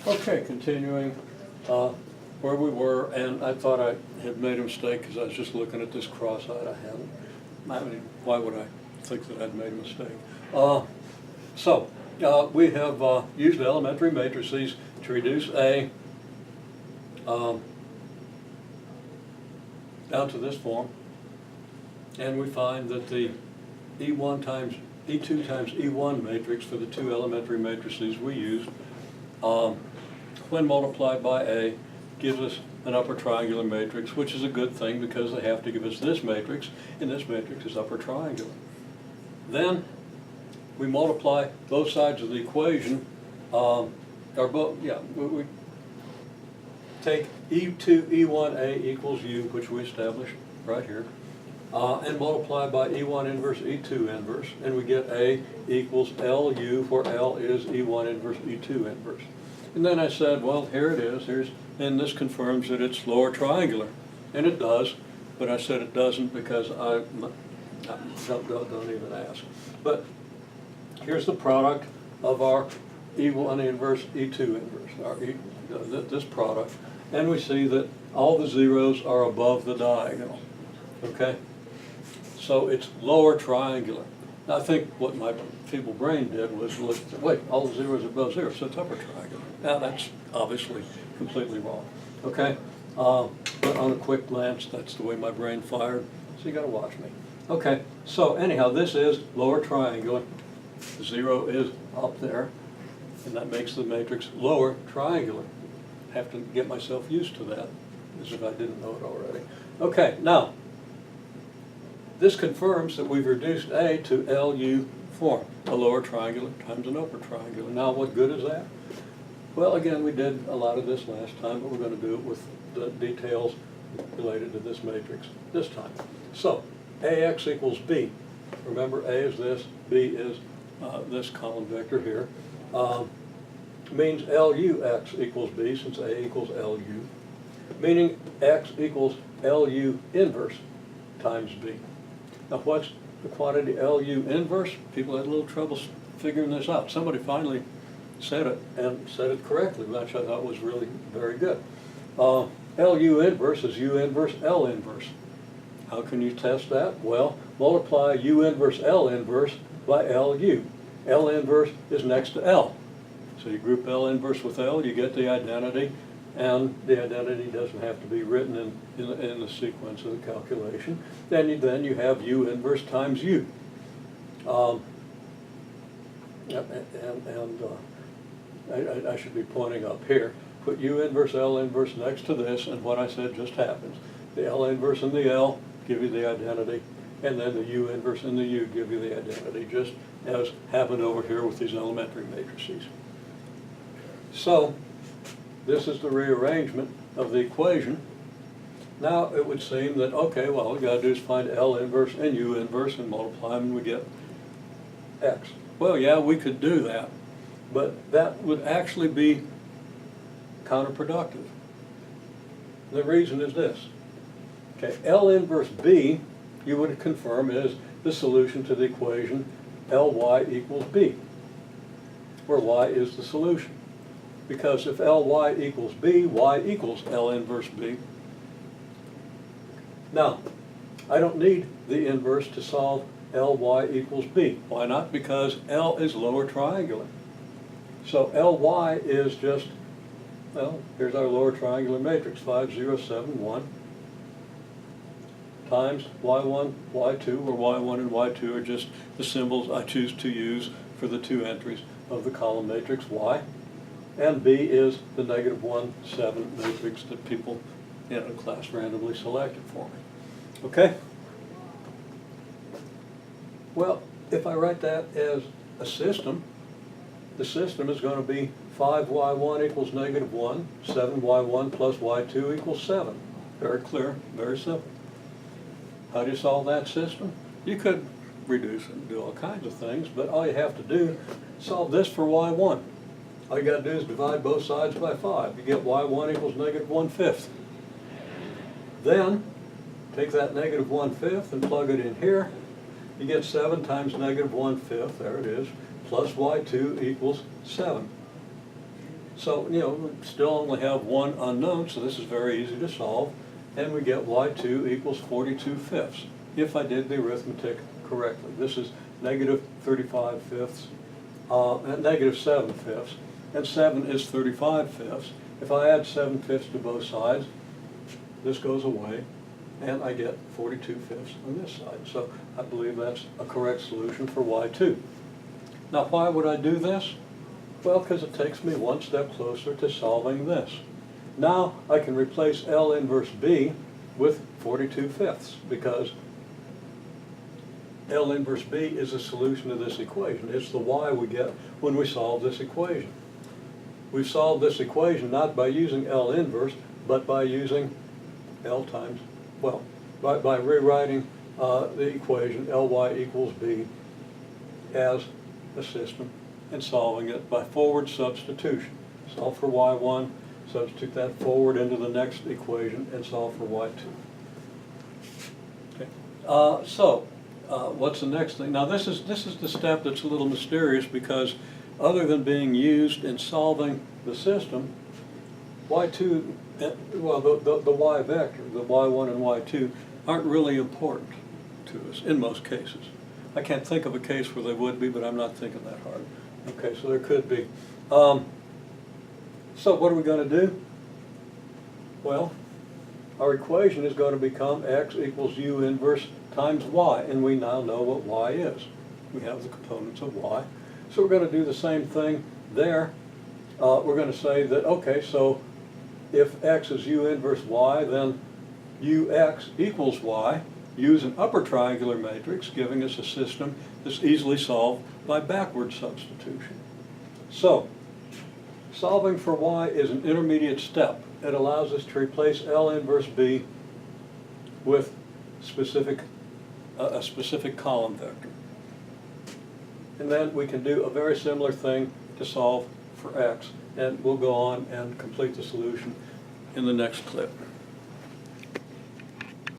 Okay, continuing where we were, and I thought I had made a mistake because I was just looking at this cross-eyed. I hadn't. I mean, why would I think that I'd made a mistake? We have used elementary matrices to reduce A down to this form, and we find that the E1 times E2 times E1 matrix for the two elementary matrices we used, when multiplied by A, gives us an upper triangular matrix, which is a good thing because they have to give us this matrix, and this matrix is upper triangular. Then we multiply both sides of the equation, we take E2 E1A equals U, which we established right here, and multiply by E1 inverse E2 inverse, and we get A equals LU, where L is E1 inverse E2 inverse. And then I said, well, here it is, and this confirms that it's lower triangular. And it does, but I said it doesn't because don't even ask. But here's the product of our E1 inverse E2 inverse, this product. And we see that all the zeros are above the diagonal, okay? So it's lower triangular. Now, I think what my feeble brain did was look, wait, all the zeros are above zero, so it's upper triangular. Now, that's obviously completely wrong, okay? But on a quick glance, that's the way my brain fired, so you gotta watch me. Okay, so anyhow, this is lower triangular. The zero is up there, and that makes the matrix lower triangular. I have to get myself used to that, as if I didn't know it already. Okay, now, this confirms that we've reduced A to LU form, a lower triangular times an upper triangular. Now, what good is that? Well, again, we did a lot of this last time, but we're going to do it with the details related to this matrix this time. So, AX equals B. Remember, A is this, B is this column vector here. Means LUX equals B, since A equals LU. Meaning X equals LU inverse times B. Now, what's the quantity LU inverse? People had a little trouble figuring this out. Somebody finally said it, and said it correctly, which I thought was really very good. LU inverse is U inverse L inverse. How can you test that? Well, multiply U inverse L inverse by LU. L inverse is next to L. So you group L inverse with L, you get the identity, and the identity doesn't have to be written in the sequence of the calculation. Then you have U inverse times U. I should be pointing up here. Put U inverse L inverse next to this, and what I said just happens. The L inverse and the L give you the identity, and then the U inverse and the U give you the identity, just as happened over here with these elementary matrices. So, this is the rearrangement of the equation. Now it would seem that, okay, well, all we got to do is find L inverse and U inverse and multiply them, and we get X. Well, yeah, we could do that, but that would actually be counterproductive. The reason is this. Okay, L inverse B, you would confirm, is the solution to the equation Ly equals B, where Y is the solution. Because if Ly equals B, Y equals L inverse B. Now, I don't need the inverse to solve Ly equals B. Why not? Because L is lower triangular. So Ly is just, well, here's our lower triangular matrix, 5, 0, 7, 1, times Y1, Y2, where Y1 and Y2 are just the symbols I choose to use for the two entries of the column matrix Y. And B is the -1, 7 matrix that people in a class randomly selected for me. Okay? Well, if I write that as a system, the system is going to be 5Y1 equals -1, 7Y1 plus Y2 equals 7. Very clear, very simple. How do you solve that system? You could reduce it and do all kinds of things, but all you have to do is solve this for Y1. All you got to do is divide both sides by 5. You get Y1 equals -1/5. Then, take that -1/5 and plug it in here. You get 7 times -1/5, there it is, plus Y2 equals 7. So, you know, we still only have one unknown, so this is very easy to solve. And we get y2 equals 42 fifths, if I did the arithmetic correctly. This is negative 35 fifths, and negative 7 fifths, and 7 is 35 fifths. If I add 7 fifths to both sides, this goes away, and I get 42 fifths on this side. So I believe that's a correct solution for y2. Now, why would I do this? Well, because it takes me one step closer to solving this. Now I can replace L inverse B with 42 fifths, because L inverse B is a solution to this equation. It's the y we get when we solve this equation. We've solved this equation not by using L inverse, but by using L times, well, by rewriting the equation Ly equals B as a system and solving it by forward substitution. Solve for y1, substitute that forward into the next equation, and solve for y2. Okay. What's the next thing? Now this is the step that's a little mysterious, because other than being used in solving the system, y2, well, the y vector, the y1 and y2, aren't really important to us in most cases. I can't think of a case where they would be, but I'm not thinking that hard. Okay, so there could be. So what are we going to do? Well, our equation is going to become x equals u inverse times y, and we now know what y is. We have the components of y. So we're going to do the same thing there. We're going to say that, okay, so if x is u inverse y, then ux equals y. Use an upper triangular matrix, giving us a system that's easily solved by backward substitution. So, solving for y is an intermediate step. It allows us to replace L inverse B with a specific column vector. And then we can do a very similar thing to solve for x, and we'll go on and complete the solution in the next clip.